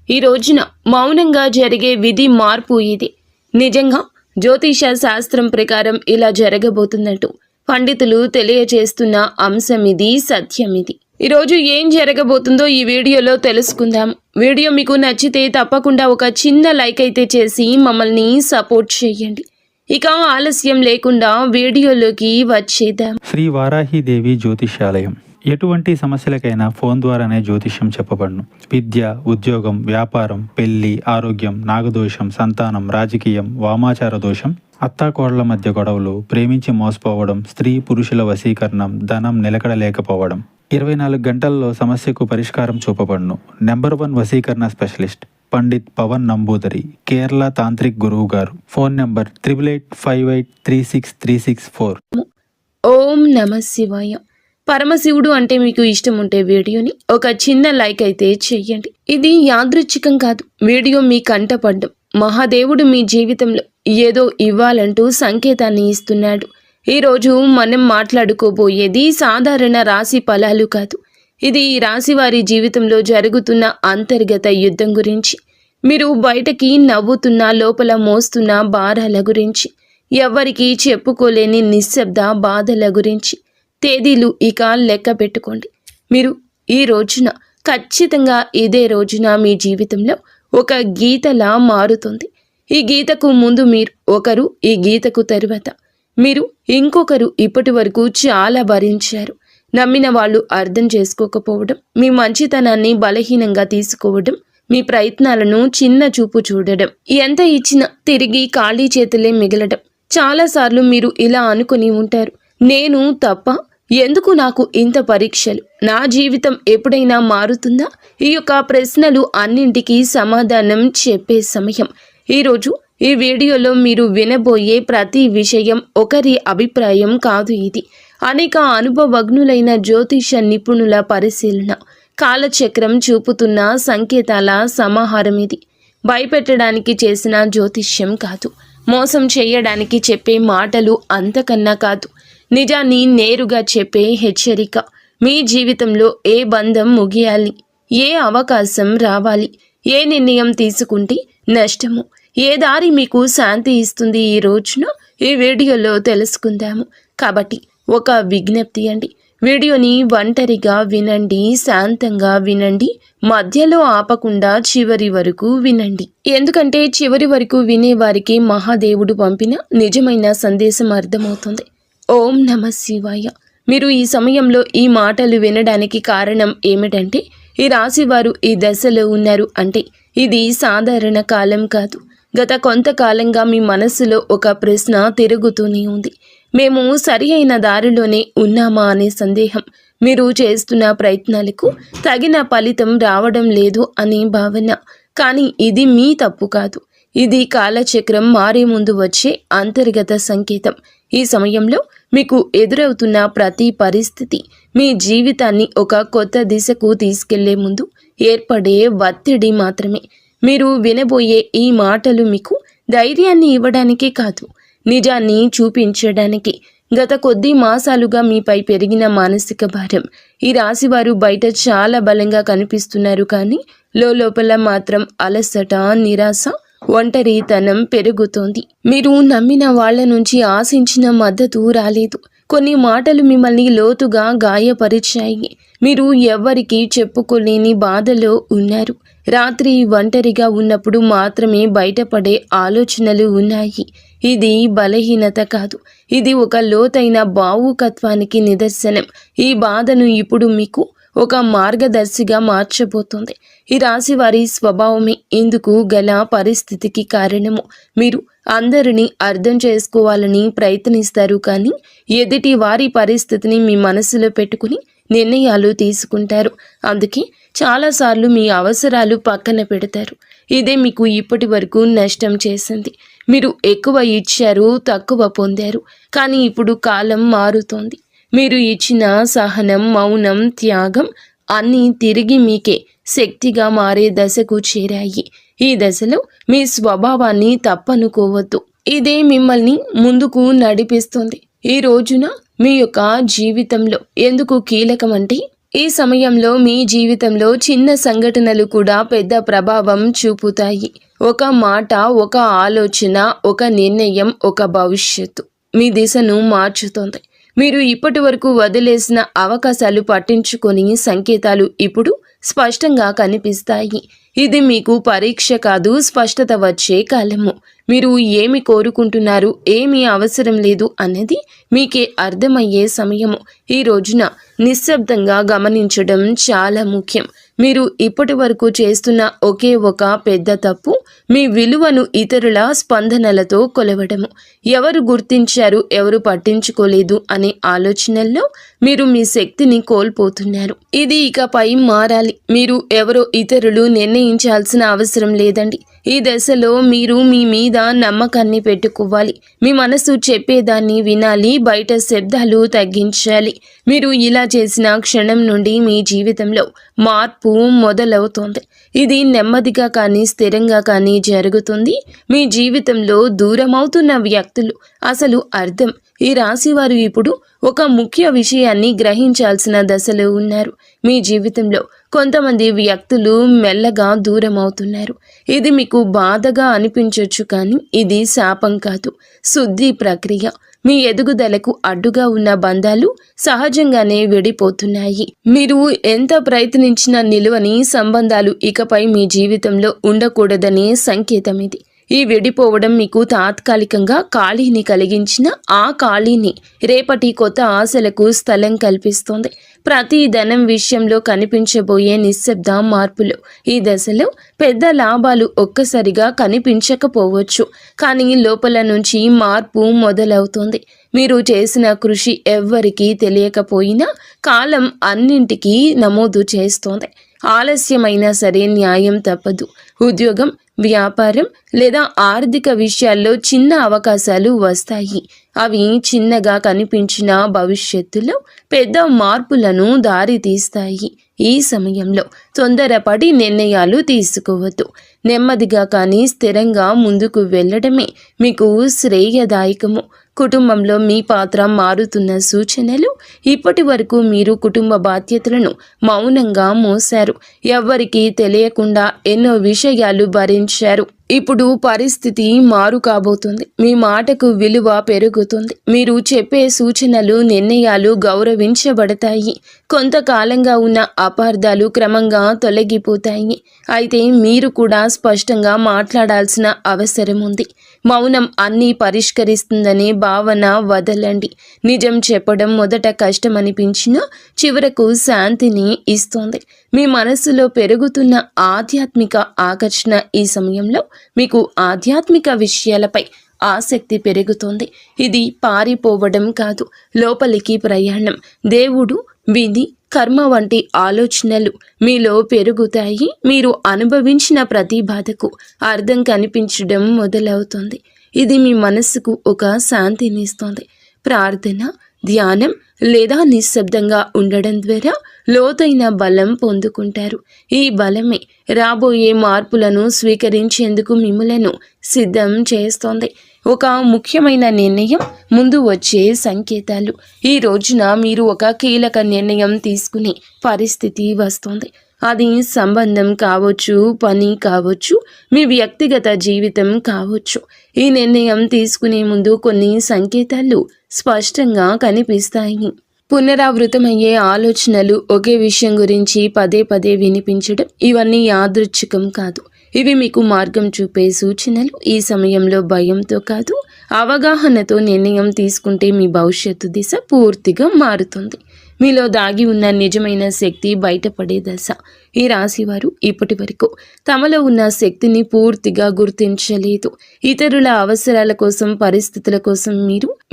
ఈ రోజున మౌనంగా జరిగే విధి మార్పు ఇది. నిజంగా జ్యోతిష శాస్త్రం ప్రకారం ఇలా జరగబోతున్నట్టు పండితులు తెలియజేస్తున్న అంశం ఇది, సత్యం ఇది. ఈరోజు ఏం జరగబోతుందో ఈ వీడియోలో తెలుసుకుందాం. వీడియో మీకు నచ్చితే తప్పకుండా ఒక చిన్న లైక్ అయితే చేసి మమ్మల్ని సపోర్ట్ చేయండి. ఇక ఆలస్యం లేకుండా వీడియోలోకి వచ్చేద్దాం. శ్రీ వారాహిదేవి జ్యోతిష్యాలయం. ఎటువంటి సమస్యలకైనా ఫోన్ ద్వారానే జ్యోతిష్యం చెప్పబడును. విద్య, ఉద్యోగం, వ్యాపారం, పెళ్లి, ఆరోగ్యం, నాగదోషం, సంతానం, రాజకీయం, వామాచార దోషం, అత్తాకోడళ్ల మధ్య గొడవలు, ప్రేమించి మోసపోవడం, స్త్రీ పురుషుల వశీకరణం, ధనం నిలకడలేకపోవడం, 24 గంటల్లో సమస్యకు పరిష్కారం చూపబడును. నెంబర్ 1 వశీకరణ స్పెషలిస్ట్ పండిత్ పవన్ నంబూదరి, కేరళ తాంత్రిక్ గురువు గారు. Phone number 8858363634. ఓం నమ శివాయ. పరమశివుడు అంటే మీకు ఇష్టం ఉంటే వీడియోని ఒక చిన్న లైక్ అయితే చెయ్యండి. ఇది యాదృచ్ఛికం కాదు. వీడియో మీ కంటపడ్డం మహాదేవుడు మీ జీవితంలో ఏదో ఇవ్వాలంటూ సంకేతాన్ని ఇస్తున్నాడు. ఈరోజు మనం మాట్లాడుకోబోయేది సాధారణ రాశి ఫలాలు కాదు. ఇది ఈ రాశి వారి జీవితంలో జరుగుతున్న అంతర్గత యుద్ధం గురించి, మీరు బయటకి నవ్వుతున్న లోపల మోస్తున్న భారాల గురించి, ఎవ్వరికీ చెప్పుకోలేని నిశ్శబ్ద బాధల గురించి. తేదీలు ఇక లెక్క పెట్టుకోండి. మీరు ఈ రోజున ఖచ్చితంగా ఇదే రోజున మీ జీవితంలో ఒక గీతలా మారుతుంది. ఈ గీతకు ముందు మీరు ఒకరు, ఈ గీతకు తరువాత మీరు ఇంకొకరు. ఇప్పటి వరకు చాలా భరించారు. నమ్మిన వాళ్ళు అర్థం చేసుకోకపోవడం, మీ మంచితనాన్ని బలహీనంగా తీసుకోవడం, మీ ప్రయత్నాలను చిన్న చూపు చూడడం, ఎంత ఇచ్చినా తిరిగి ఖాళీ చేతులే మిగలడం. చాలాసార్లు మీరు ఇలా అనుకుని ఉంటారు, నేను తప్ప, ఎందుకు నాకు ఇంత పరీక్షలు, నా జీవితం ఎప్పుడైనా మారుతుందా? ఈ యొక్క ప్రశ్నలు అన్నింటికీ సమాధానం చెప్పే సమయం. ఈరోజు ఈ వీడియోలో మీరు వినబోయే ప్రతి విషయం ఒకరి అభిప్రాయం కాదు. ఇది అనేక అనుభవజ్ఞులైన జ్యోతిష నిపుణుల పరిశీలన, కాలచక్రం చూపుతున్న సంకేతాల సమాహారం. ఇది భయపెట్టడానికి చేసిన జ్యోతిష్యం కాదు, మోసం చేయడానికి చెప్పే మాటలు అంతకన్నా కాదు, నిజాన్ని నేరుగా చెప్పే హెచ్చరిక. మీ జీవితంలో ఏ బంధం ముగియాలి, ఏ అవకాశం రావాలి, ఏ నిర్ణయం తీసుకుంటే నష్టము, ఏ దారి మీకు శాంతి ఇస్తుంది, ఈ రోజున ఈ వీడియోలో తెలుసుకుందాము. కాబట్టి ఒక విజ్ఞప్తి అండి, వీడియోని ఒంటరిగా వినండి, శాంతంగా వినండి, మధ్యలో ఆపకుండా చివరి వరకు వినండి. ఎందుకంటే చివరి వరకు వినేవారికి మహాదేవుడు పంపిన నిజమైన సందేశం అర్థమవుతుంది. ఓం నమ శివాయ. మీరు ఈ సమయంలో ఈ మాటలు వినడానికి కారణం ఏమిటంటే, ఈ రాశివారు ఈ దశలో ఉన్నారు అంటే ఇది సాధారణ కాలం కాదు. గత కొంతకాలంగా మీ మనస్సులో ఒక ప్రశ్న తిరుగుతూనే ఉంది. మేము సరి అయిన దారిలోనే ఉన్నామా అనే సందేహం, మీరు చేస్తున్న ప్రయత్నాలకు తగిన ఫలితం రావడం లేదు అనే భావన. కానీ ఇది మీ తప్పు కాదు, ఇది కాలచక్రం మారే ముందు వచ్చే అంతర్గత సంకేతం. ఈ సమయంలో మీకు ఎదురవుతున్న ప్రతి పరిస్థితి మీ జీవితాన్ని ఒక కొత్త దిశకు తీసుకెళ్లే ముందు ఏర్పడే ఒత్తిడి మాత్రమే. మీరు వినబోయే ఈ మాటలు మీకు ధైర్యాన్ని ఇవ్వడానికే కాదు, నిజాన్ని చూపించడానికి. గత కొద్ది మాసాలుగా మీపై పెరిగిన మానసిక భారం. ఈ రాశివారు బయట చాలా బలంగా కనిపిస్తున్నారు, కానీ లోపల మాత్రం అలసట, నిరాశ, ఒంటరితనం పెరుగుతోంది. మీరు నమ్మిన వాళ్ల నుంచి ఆశించిన మద్దతు రాలేదు. కొన్ని మాటలు మిమ్మల్ని లోతుగా గాయపరిచాయి. మీరు ఎవ్వరికీ చెప్పుకోలేని బాధలో ఉన్నారు. రాత్రి ఒంటరిగా ఉన్నప్పుడు మాత్రమే బయటపడే ఆలోచనలు ఉన్నాయి. ఇది బలహీనత కాదు, ఇది ఒక లోతైన భావుకత్వానికి నిదర్శనం. ఈ బాధను ఇప్పుడు మీకు ఒక మార్గదర్శిగా మార్చబోతోంది. ఈ రాశి వారి స్వభావమే ఇందుకు గల పరిస్థితికి కారణము. మీరు అందరినీ అర్థం చేసుకోవాలని ప్రయత్నిస్తారు, కానీ ఎదుటి వారి పరిస్థితిని మీ మనసులో పెట్టుకుని నిర్ణయాలు తీసుకుంటారు. అందుకే చాలాసార్లు మీ అవసరాలు పక్కన పెడతారు. ఇదే మీకు ఇప్పటి వరకు నష్టం చేసింది. మీరు ఎక్కువ ఇచ్చారు, తక్కువ పొందారు. కానీ ఇప్పుడు కాలం మారుతోంది. మీరు ఇచ్చిన సహనం, మౌనం, త్యాగం అన్నీ తిరిగి మీకే శక్తిగా మారే దశకు చేరాయి. ఈ దశలో మీ స్వభావాన్ని తప్పనుకోవద్దు. ఇదే మిమ్మల్ని ముందుకు నడిపిస్తుంది. ఈ రోజున మీ యొక్క జీవితంలో ఎందుకు కీలకం అంటే, ఈ సమయంలో మీ జీవితంలో చిన్న సంఘటనలు కూడా పెద్ద ప్రభావం చూపుతాయి. ఒక మాట, ఒక ఆలోచన, ఒక నిర్ణయం, ఒక భవిష్యత్తు మీ దిశను మార్చుతుంది. మీరు ఇప్పటి వరకు వదిలేసిన అవకాశాలు పట్టించుకొని సంకేతాలు ఇప్పుడు స్పష్టంగా కనిపిస్తాయి. ఇది మీకు పరీక్ష కాదు, స్పష్టత వచ్చే కాలము. మీరు ఏమి కోరుకుంటున్నారు, ఏమీ అవసరం లేదు అనేది మీకే అర్థమయ్యే సమయము. ఈ రోజున నిశ్శబ్దంగా గమనించడం చాలా ముఖ్యం. మీరు ఇప్పటి వరకు చేస్తున్న ఒకే ఒక పెద్ద తప్పు మీ విలువను ఇతరుల స్పందనలతో కొలవడము. ఎవరు గుర్తించారు, ఎవరు పట్టించుకోలేదు అనే ఆలోచనల్లో మీరు మీ శక్తిని కోల్పోతున్నారు. ఇది ఇకపై మారాలి. మీరు ఎవరో ఇతరులు నిర్ణయించాల్సిన అవసరం లేదండి. ఈ దశలో మీరు మీ మీద నమ్మకాన్ని పెట్టుకోవాలి. మీ మనసు చెప్పేదాన్ని వినాలి, బయట శబ్దాలు తగ్గించాలి. మీరు ఇలా చేసిన క్షణం నుండి మీ జీవితంలో మార్పు మొదలవుతోంది. ఇది నెమ్మదిగా కానీ స్థిరంగా కానీ జరుగుతుంది. మీ జీవితంలో దూరమవుతున్న వ్యక్తులు అసలు అర్థం. ఈ రాశివారు ఇప్పుడు ఒక ముఖ్య విషయాన్ని గ్రహించాల్సిన దశలో ఉన్నారు. మీ జీవితంలో కొంతమంది వ్యక్తులు మెల్లగా దూరం అవుతున్నారు. ఇది మీకు బాధగా అనిపించవచ్చు, కానీ ఇది శాపం కాదు, శుద్ధి ప్రక్రియ. మీ ఎదుగుదలకు అడ్డుగా ఉన్న బంధాలు సహజంగానే విడిపోతున్నాయి. మీరు ఎంత ప్రయత్నించినా నిలువని సంబంధాలు ఇకపై మీ జీవితంలో ఉండకూడదనే సంకేతం ఇది. ఈ విడిపోవడం మీకు తాత్కాలికంగా ఖాళీని కలిగించిన ఆ ఖాళీని రేపటి కొత్త ఆశలకు స్థలం కల్పిస్తుంది. ప్రతి ధనం విషయంలో కనిపించబోయే నిశ్శబ్ద మార్పులు. ఈ దశలో పెద్ద లాభాలు ఒక్కసారిగా కనిపించకపోవచ్చు, కానీ లోపల నుంచి మార్పు మొదలవుతుంది. మీరు చేసిన కృషి ఎవ్వరికీ తెలియకపోయినా కాలం అన్నింటికీ నమోదు చేస్తోంది. ఆలస్యమైనా సరే న్యాయం తప్పదు. ఉద్యోగం, వ్యాపారం లేదా ఆర్థిక విషయాల్లో చిన్న అవకాశాలు వస్తాయి. అవి చిన్నగా కనిపించిన భవిష్యత్తులో పెద్ద మార్పులను దారితీస్తాయి. ఈ సమయంలో తొందరపడి నిర్ణయాలు తీసుకోవద్దు. నెమ్మదిగా కానీ స్థిరంగా ముందుకు వెళ్ళడమే మీకు శ్రేయదాయకము. కుటుంబంలో మీ పాత్ర మారుతున్న సూచనలు. ఇప్పటి వరకు మీరు కుటుంబ బాధ్యతలను మౌనంగా మోశారు. ఎవ్వరికీ తెలియకుండా ఎన్నో విషయాలు భరించారు. ఇప్పుడు పరిస్థితి మారు కాబోతుంది. మీ మాటకు విలువ పెరుగుతుంది. మీరు చెప్పే సూచనలు, నిర్ణయాలు గౌరవించబడతాయి. కొంతకాలంగా ఉన్న అపార్థాలు క్రమంగా తొలగిపోతాయి. అయితే మీరు కూడా స్పష్టంగా మాట్లాడాల్సిన అవసరం ఉంది. మౌనం అన్నీ పరిష్కరిస్తుందనే భావన వదలండి. నిజం చెప్పడం మొదట కష్టమనిపించినా చివరకు శాంతిని ఇస్తుంది. మీ మనసులో పెరుగుతున్న ఆధ్యాత్మిక ఆకర్షణ. ఈ సమయంలో మీకు ఆధ్యాత్మిక విషయాలపై ఆసక్తి పెరుగుతుంది. ఇది పారిపోవడం కాదు, లోపలికి ప్రయాణం. దేవుడు, విధి, కర్మ వంటి ఆలోచనలు మీలో పెరుగుతాయి. మీరు అనుభవించిన ప్రతి బాధకు అర్థం కనిపించడం మొదలవుతుంది. ఇది మీ మనస్సుకు ఒక శాంతినిస్తుంది. ప్రార్థన, ధ్యానం లేదా నిశ్శబ్దంగా ఉండడం ద్వారా లోతైన బలం పొందుకుంటారు. ఈ బలమే రాబోయే మార్పులను స్వీకరించేందుకు మిమ్మలను సిద్ధం చేస్తోంది. ఒక ముఖ్యమైన నిర్ణయం, ముందు వచ్చే సంకేతాలు. ఈ రోజున మీరు ఒక కీలక నిర్ణయం తీసుకునే పరిస్థితి వస్తుంది. అది సంబంధం కావచ్చు, పని కావచ్చు, మీ వ్యక్తిగత జీవితం కావచ్చు. ఈ నిర్ణయం తీసుకునే ముందు కొన్ని సంకేతాలు స్పష్టంగా కనిపిస్తాయి. పునరావృతమయ్యే ఆలోచనలు, ఒకే విషయం గురించి పదే పదే వినిపించడం, ఇవన్నీ యాదృచ్ఛికం కాదు. ఇవి మీకు మార్గం చూపే సూచనలు. ఈ సమయంలో భయంతో కాదు, అవగాహనతో నిర్ణయం తీసుకుంటే మీ భవిష్యత్తు దిశ పూర్తిగా మారుతుంది. మీలో దాగి ఉన్న నిజమైన శక్తి బయటపడే దశ. ఈ రాశివారు ఇప్పటి వరకు తమలో ఉన్న శక్తిని పూర్తిగా గుర్తించలేదు. ఇతరుల అవసరాల కోసం, పరిస్థితుల కోసం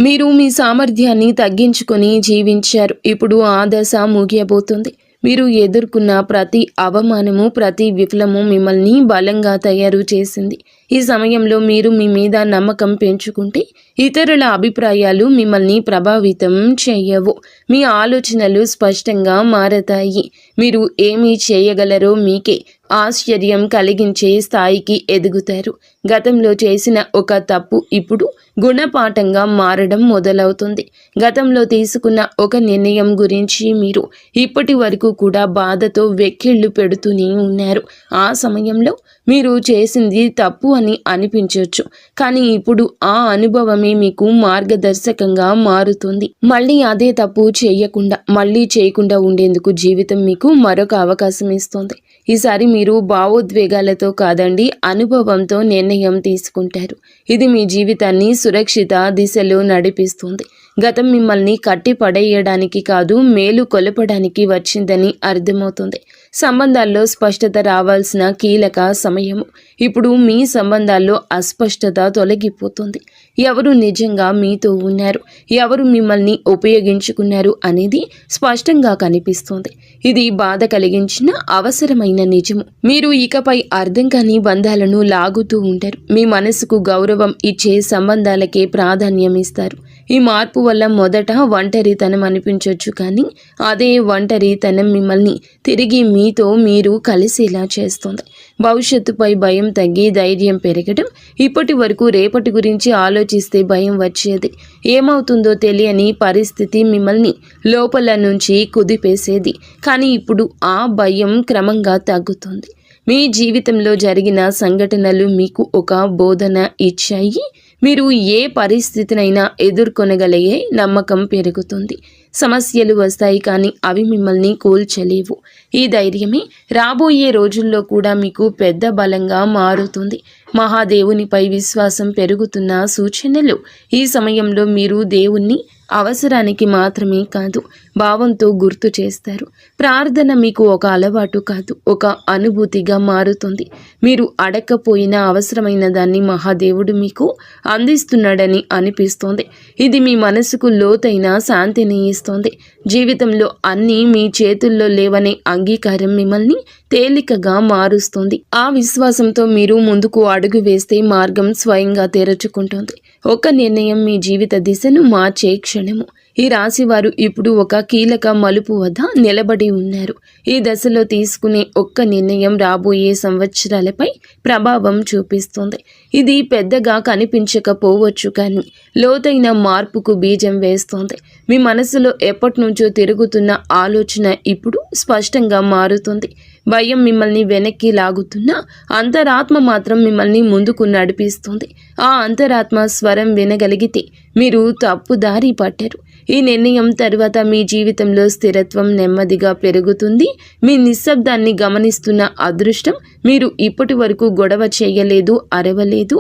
మీరు మీ సామర్థ్యాన్ని తగ్గించుకొని జీవించారు. ఇప్పుడు ఆ దశ ముగియబోతుంది. మీరు ఎదుర్కొన్న ప్రతి అవమానము, ప్రతి విఫలము మిమ్మల్ని బలంగా తయారు చేసింది. ఈ సమయంలో మీరు మీ మీద నమ్మకం పెంచుకుంటే ఇతరుల అభిప్రాయాలు మిమ్మల్ని ప్రభావితం చేయవు. మీ ఆలోచనలు స్పష్టంగా మారతాయి. మీరు ఏమి చేయగలరో మీకే ఆశ్చర్యం కలిగించే స్థాయికి ఎదుగుతారు. గతంలో చేసిన ఒక తప్పు ఇప్పుడు గుణపాఠంగా మారడం మొదలవుతుంది. గతంలో తీసుకున్న ఒక నిర్ణయం గురించి మీరు ఇప్పటి వరకు కూడా బాధతో వెక్కిళ్ళు పెడుతూనే ఉన్నారు. ఆ సమయంలో మీరు చేసింది తప్పు అని అనిపించవచ్చు, కానీ ఇప్పుడు ఆ అనుభవమే మీకు మార్గదర్శకంగా మారుతుంది. మళ్ళీ అదే తప్పు చేయకుండా ఉండేందుకు జీవితం మీకు మరొక అవకాశం ఇస్తుంది. ఈసారి మీరు భావోద్వేగాలతో కాదండి, అనుభవంతో నిర్ణయం తీసుకుంటారు. ఇది మీ జీవితాన్ని సురక్షిత దిశలో నడిపిస్తుంది. గతం మిమ్మల్ని కట్టి పడేయడానికి కాదు, మేలు కొలపడానికి వచ్చిందని అర్థమవుతుంది. సంబంధాల్లో స్పష్టత రావాల్సిన కీలక సమయము. ఇప్పుడు మీ సంబంధాల్లో అస్పష్టత తొలగిపోతుంది. ఎవరు నిజంగా మీతో ఉన్నారు, ఎవరు మిమ్మల్ని ఉపయోగించుకున్నారు అనేది స్పష్టంగా కనిపిస్తుంది. ఇది బాధ కలిగించిన అవసరమైన నిజము. మీరు ఇకపై అర్థం కాని బంధాలను లాగుతూ ఉంటారు. మీ మనసుకు గౌరవం ఇచ్చే సంబంధాలకే ప్రాధాన్యం ఇస్తారు. ఈ మార్పు వల్ల మొదట ఒంటరితనం అనిపించవచ్చు, కానీ అదే ఒంటరితనం మిమ్మల్ని తిరిగి మీతో మీరు కలిసేలా చేస్తుంది. భవిష్యత్తుపై భయం తగ్గి ధైర్యం పెరగడం. ఇప్పటి వరకు రేపటి గురించి ఆలోచిస్తే భయం వచ్చేది. ఏమవుతుందో తెలియని పరిస్థితి మిమ్మల్ని లోపల నుంచి కుదిపేసేది. కానీ ఇప్పుడు ఆ భయం క్రమంగా తగ్గుతుంది. మీ జీవితంలో జరిగిన సంఘటనలు మీకు ఒక బోధన ఇచ్చాయి. మీరు ఏ పరిస్థితినైనా ఎదుర్కొనగలిగే నమ్మకం పెరుగుతుంది. సమస్యలు వస్తాయి, కానీ అవి మిమ్మల్ని కూల్చలేవు. ఈ ధైర్యమే రాబోయే రోజుల్లో కూడా మీకు పెద్ద బలంగా మారుతుంది. మహాదేవునిపై విశ్వాసం పెరుగుతున్న సూచనలు. ఈ సమయంలో మీరు దేవుణ్ణి అవసరానికి మాత్రమే కాదు, భావంతో గుర్తు చేస్తారు. ప్రార్థన మీకు ఒక అలవాటు కాదు, ఒక అనుభూతిగా మారుతుంది. మీరు అడగకపోయినా అవసరమైన దాన్ని మహాదేవుడు మీకు అందిస్తున్నాడని అనిపిస్తోంది. ఇది మీ మనసుకు లోతైన శాంతిని ఇస్తోంది. జీవితంలో అన్నీ మీ చేతుల్లో లేవనే అంగీకారం మిమ్మల్ని తేలికగా మారుస్తుంది. ఆ విశ్వాసంతో మీరు ముందుకు అడుగు వేస్తే మార్గం స్వయంగా తెరుచుకుంటుంది. ఒక నిర్ణయం మీ జీవిత దిశను మార్చే క్షణము. ఈ రాశివారు ఇప్పుడు ఒక కీలక మలుపు వద్ద నిలబడి ఉన్నారు. ఈ దశలో తీసుకునే ఒక్క నిర్ణయం రాబోయే సంవత్సరాలపై ప్రభావం చూపిస్తుంది. ఇది పెద్దగా కనిపించకపోవచ్చు, కానీ లోతైన మార్పుకు బీజం వేస్తోంది. మీ మనసులో ఎప్పటి నుంచో తిరుగుతున్న ఆలోచన ఇప్పుడు స్పష్టంగా మారుతుంది. భయం మిమ్మల్ని వెనక్కి లాగుతున్నా అంతరాత్మ మాత్రం మిమ్మల్ని ముందుకు నడిపిస్తుంది. ఆ అంతరాత్మ స్వరం వినగలిగితే మీరు తప్పుదారి పట్టారు. ఈ నిర్ణయం తర్వాత మీ జీవితంలో స్థిరత్వం నెమ్మదిగా పెరుగుతుంది. మీ నిశ్శబ్దాన్ని గమనిస్తున్న అదృష్టం. మీరు ఇప్పటి వరకు గొడవ చేయలేదు, అరవలేదు,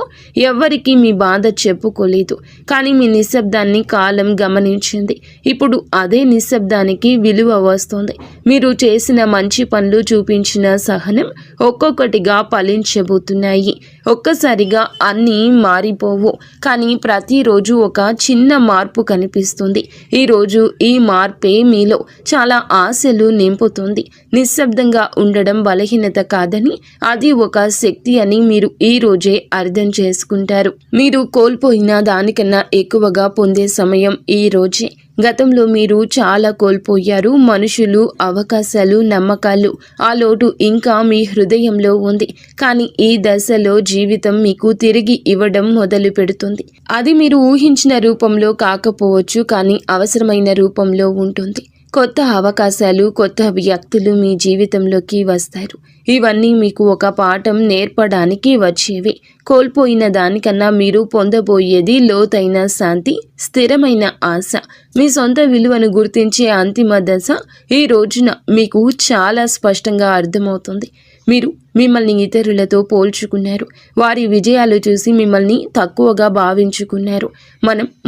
ఎవ్వరికీ మీ బాధ చెప్పుకోలేదు, కానీ మీ నిశ్శబ్దాన్ని కాలం గమనించింది. ఇప్పుడు అదే నిశ్శబ్దానికి విలువ వస్తుంది. మీరు చేసిన మంచి పనులు, చూపించిన సహనం ఒక్కొక్కటిగా ఫలించబోతున్నాయి. ఒక్కసారిగా అన్నీ మారిపోవు, కానీ ప్రతిరోజు ఒక చిన్న మార్పు కనిపిస్తుంది. ఈరోజు ఈ మార్పే మీలో చాలా ఆశలు నింపుతుంది. నిశ్శబ్దంగా ఉండడం బలహీనత కాదని, అది ఒక శక్తి అని మీరు ఈ రోజే అర్థం చేసుకుంటారు. మీరు కోల్పోయిన దానికన్నా ఎక్కువగా పొందే సమయం ఈ రోజే. గతంలో మీరు చాలా కోల్పోయారు. మనుషులు, అవకాశాలు, నమ్మకాలు. ఆ లోటు ఇంకా మీ హృదయంలో ఉంది. కానీ ఈ దశలో జీవితం మీకు తిరిగి ఇవ్వడం మొదలు పెడుతుంది. అది మీరు ఊహించిన రూపంలో కాకపోవచ్చు, కానీ అవసరమైన రూపంలో ఉంటుంది. కొత్త అవకాశాలు, కొత్త వ్యక్తులు మీ జీవితంలోకి వస్తారు. ఇవన్నీ మీకు ఒక పాఠం నేర్పడానికి వచ్చేవి. కోల్పోయిన దానికన్నా మీరు పొందబోయేది లోతైన శాంతి, స్థిరమైన ఆశ. మీ సొంత విలువను గుర్తించే అంతిమ దశ ఈ రోజున మీకు చాలా స్పష్టంగా అర్థమవుతుంది. మీరు మిమ్మల్ని ఇతరులతో పోల్చుకున్నారు. వారి విజయాలు చూసి మిమ్మల్ని తక్కువగా భావించుకున్నారు.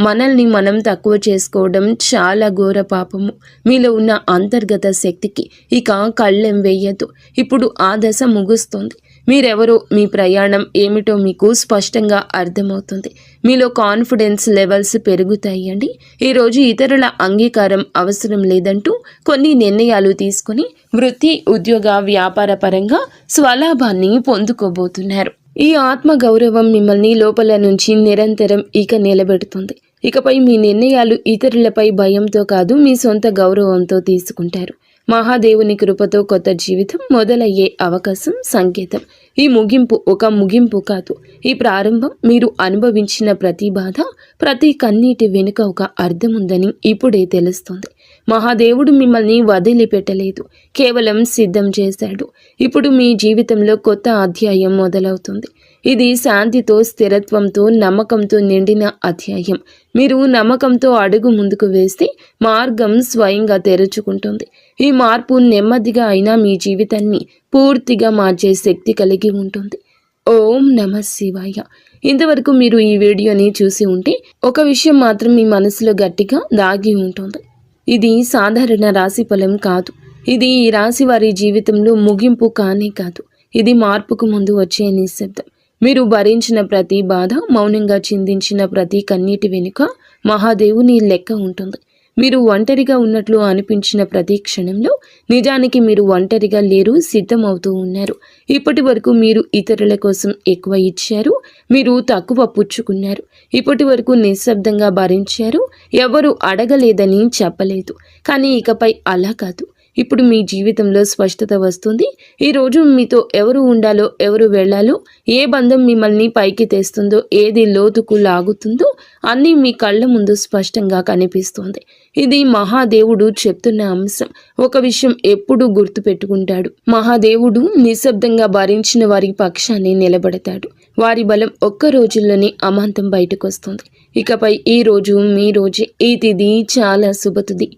మనల్ని మనం తక్కువ చేసుకోవడం చాలా ఘోర పాపము. మీలో ఉన్న అంతర్గత శక్తికి ఇక కళ్ళెం వేయద్దు. ఇప్పుడు ఆ దశ ముగుస్తుంది. మీరెవరో, మీ ప్రయాణం ఏమిటో మీకు స్పష్టంగా అర్థమవుతుంది. మీలో కాన్ఫిడెన్స్ లెవెల్స్ పెరుగుతాయండి. ఈరోజు ఇతరుల అంగీకారం అవసరం లేదంటూ కొన్ని నిర్ణయాలు తీసుకుని వృత్తి, ఉద్యోగ, వ్యాపార పరంగా స్వలాభాన్ని పొందుకోబోతున్నారు. ఈ ఆత్మ గౌరవం మిమ్మల్ని లోపల నుంచి నిరంతరం ఇక నిలబెడుతుంది. ఇకపై మీ నిర్ణయాలు ఇతరులపై భయంతో కాదు, మీ సొంత గౌరవంతో తీసుకుంటారు. మహాదేవుని కృపతో కొత్త జీవితం మొదలయ్యే అవకాశం సంకేతం. ఈ ముగింపు ఒక ముగింపు కాదు, ఈ ప్రారంభం. మీరు అనుభవించిన ప్రతి బాధ, ప్రతి కన్నీటి వెనుక ఒక అర్థం ఉందని ఇప్పుడే తెలుస్తుంది. మహాదేవుడు మిమ్మల్ని వదిలిపెట్టలేదు, కేవలం సిద్ధం చేశాడు. ఇప్పుడు మీ జీవితంలో కొత్త అధ్యాయం మొదలవుతుంది. ఇది శాంతితో, స్థిరత్వంతో, నమ్మకంతో నిండిన అధ్యాయం. మీరు నమ్మకంతో అడుగు ముందుకు వేస్తే మార్గం స్వయంగా తెరుచుకుంటుంది. ఈ మార్పు నెమ్మదిగా అయినా మీ జీవితాన్ని పూర్తిగా మార్చే శక్తి కలిగి ఉంటుంది. ఓం నమః శివాయ. ఇంతవరకు మీరు ఈ వీడియోని చూసి ఉంటే ఒక విషయం మాత్రం మీ మనసులో గట్టిగా దాగి ఉంటుంది. ఇది సాధారణ రాశి ఫలం కాదు. ఇది ఈ రాశి వారి జీవితంలో ముగింపు కానే కాదు. ఇది మార్పుకు ముందు వచ్చే నిశ్శబ్దం. మీరు భరించిన ప్రతి బాధ, మౌనంగా చిందించిన ప్రతి కన్నీటి వెనుక మహాదేవుని లెక్క ఉంటుంది. మీరు ఒంటరిగా ఉన్నట్లు అనిపించిన ప్రతి క్షణంలో నిజానికి మీరు ఒంటరిగా లేరు, సిద్ధమవుతూ ఉన్నారు. ఇప్పటి వరకు మీరు ఇతరుల కోసం ఎక్కువ ఇచ్చారు, మీరు తక్కువ పుచ్చుకున్నారు. ఇప్పటి వరకు నిశ్శబ్దంగా భరించారు, ఎవరు అడగలేదని చెప్పలేదు. కానీ ఇకపై అలా కాదు. ఇప్పుడు మీ జీవితంలో స్పష్టత వస్తుంది. ఈరోజు మీతో ఎవరు ఉండాలో, ఎవరు వెళ్ళాలో, ఏ బంధం మిమ్మల్ని పైకి తెస్తుందో, ఏది లోతుకు లాగుతుందో అన్నీ మీ కళ్ళ ముందు స్పష్టంగా కనిపిస్తుంది. ఇది మహాదేవుడు చెప్తున్న అంశం. ఒక విషయం ఎప్పుడూ గుర్తుపెట్టుకుంటాడు. మహాదేవుడు నిశ్శబ్దంగా భరించిన వారి పక్షాన్ని నిలబడతాడు. వారి బలం ఒక్క రోజుల్లోనే అమాంతం బయటకు వస్తుంది. ఇకపై ఈ రోజు మీ రోజే. ఈ తిథి చాలా శుభతిథి.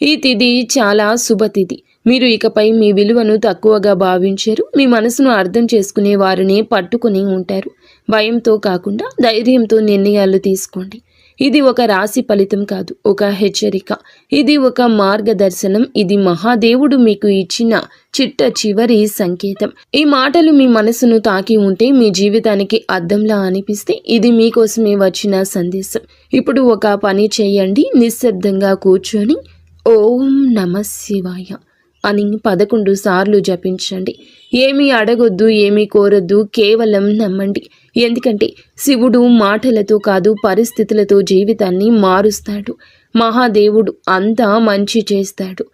ఈ తిథి చాలా శుభతిథి. మీరు ఇకపై మీ విలువను తక్కువగా భావించారు. మీ మనసును అర్థం చేసుకునే వారిని పట్టుకుని ఉంటారు. భయంతో కాకుండా ధైర్యంతో నిర్ణయాలు తీసుకోండి. ఇది ఒక రాశి ఫలితం కాదు, ఒక హెచ్చరిక. ఇది ఒక మార్గదర్శనం. ఇది మహాదేవుడు మీకు ఇచ్చిన చిట్ట చివరి సంకేతం. ఈ మాటలు మీ మనసును తాకి ఉంటే, మీ జీవితానికి అద్దంలా అనిపిస్తే ఇది మీకోసమే వచ్చిన సందేశం. ఇప్పుడు ఒక పని చేయండి. నిశ్శబ్దంగా కూర్చొని ఓం నమః శివాయ అని 11 సార్లు జపించండి. ఏమీ అడగొద్దు, ఏమీ కోరొద్దు, కేవలం నమ్మండి. ఎందుకంటే శివుడు మాటలతో కాదు, పరిస్థితులతో జీవితాన్ని మారుస్తాడు. మహాదేవుడు అంతా మంచి చేస్తాడు.